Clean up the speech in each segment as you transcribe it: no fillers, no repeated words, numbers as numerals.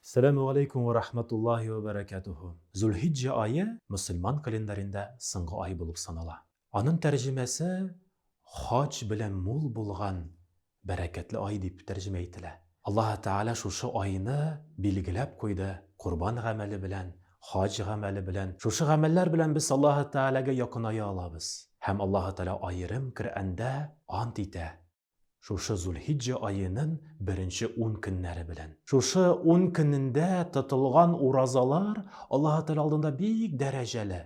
Assalamu alaikum wa rahmatullahi wa barakatuhu. Zulhijja ayı Müslüman kalendarında soңгы ay болып санала. Аның тәрҗемәсе хаҗ белән мул булган бәрәкәтле ай дип тәрҗемә ителә. Аллаһ Таала шушы айны билгеләп куйды. Курбан гамәле белән, хаҗ гамәле белән. Шушы гамәлләр белән без Аллаһ Таалага якыная алабыз. Һәм Аллаһ Таала аерым Коръәндә ант итә. Шушы Zulhijja айының беренче 10 көннәре белән. Шушы 10 көнендә тотылган уразалар Аллаһ Таала алдында бик дәрәҗәле.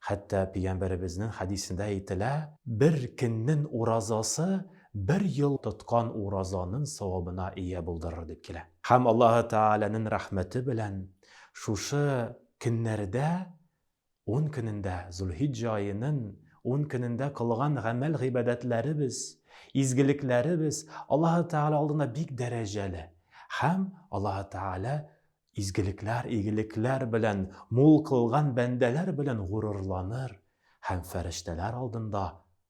Хәтта Пәйгамбәребезнең хадисендә әйтелә, бер көннең уразасы бер ел тоткан уразаның савабына ия булдырыр дип килә. Һәм Аллаһ Тааланың рәхмәте белән шушы көннәрдә 10 көнендә Zulhijja айының 10 көнендә кылган гамәл гыйбадәтләребез, изгелекләребез Аллаһ Таала алдында бик дәрәҗәле. Һәм Аллаһ Таала изгелекләр, игелекләр белән мул кылган бәндәләр белән гурурланыр һәм фәрештәләр алдында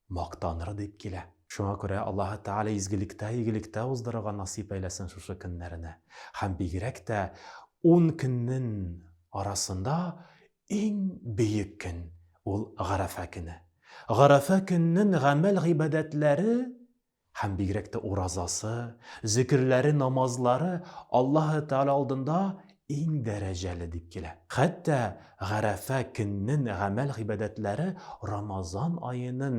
мактаныр дип килә. Шуңа күрә Аллаһ Таала игелектә уздырырга насип әйләсен шушы көннәрне. Һәм бигрәк тә 10 көннең арасында иң бөек көн ул Гарафа көне. Гарафа көннең гамәл гыйбадәтләре һәм бигрәк тә уразасы, зикрләре, намазлары Аллаһ Таала алдында иң дәрәҗәле дип килә. Хәтта Гарафа көннең гамәл гыйбадәтләре Рамазан айының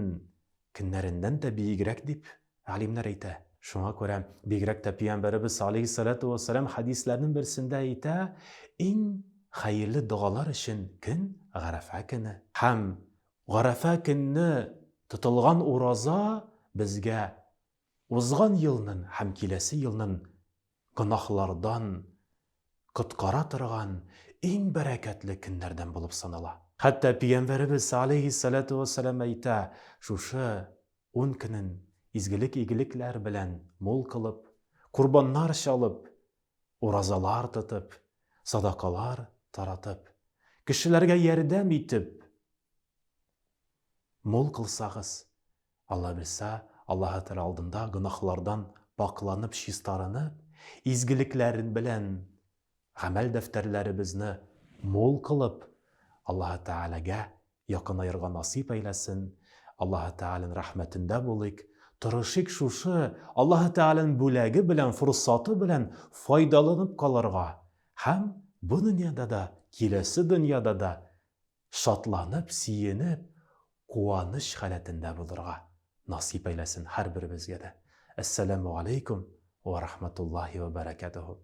көннәреннән дә бигрәк дип алимнәр әйтә. Шуңа күрә бигрәк тә Пәйгамбәребез алейһиссалату вассалам хадисләрнең берсендә әйтә, иң хәерле дуалар өчен көн Гарафа көне. Һәм Гарафа көнне тотылган ураза безгә узган елның һәм киләсе елның гөнаһлардан коткара торган иң бәрәкәтле көннәрдән булып санала. Хәтта Пәйгамбәребез алейһиссалату вассалам әйтә, шушы 10 көннең игелекләр белән мул кылып, курбаннар чалып, уразалар тотып, садакалар таратып, кешеләргә ярдәм итеп мул кылсагыз, Алла белсә, Аллаһ Таала алдында гөнаһлардан пакланып, чистарынып, изгелекләрен белән гамәл дәфтәрләребезне мул кылып, Аллаһ Таалага якынаерга насип әйләсен. Аллаһ Тааланың рәхмәтендә булыйк. Тырышыйк шушы Аллаһ Тааланың бүләге белән, фурсаты белән файдаланып калырга. Һәм бу дөньяда да, киләсе дөньяда да шатланып, сөенеп, куаныч халәтендә булырга насип әйләсен һәрберебезгә дә. Ассаламу алейкум ва рахматуллахи ва баракатуху.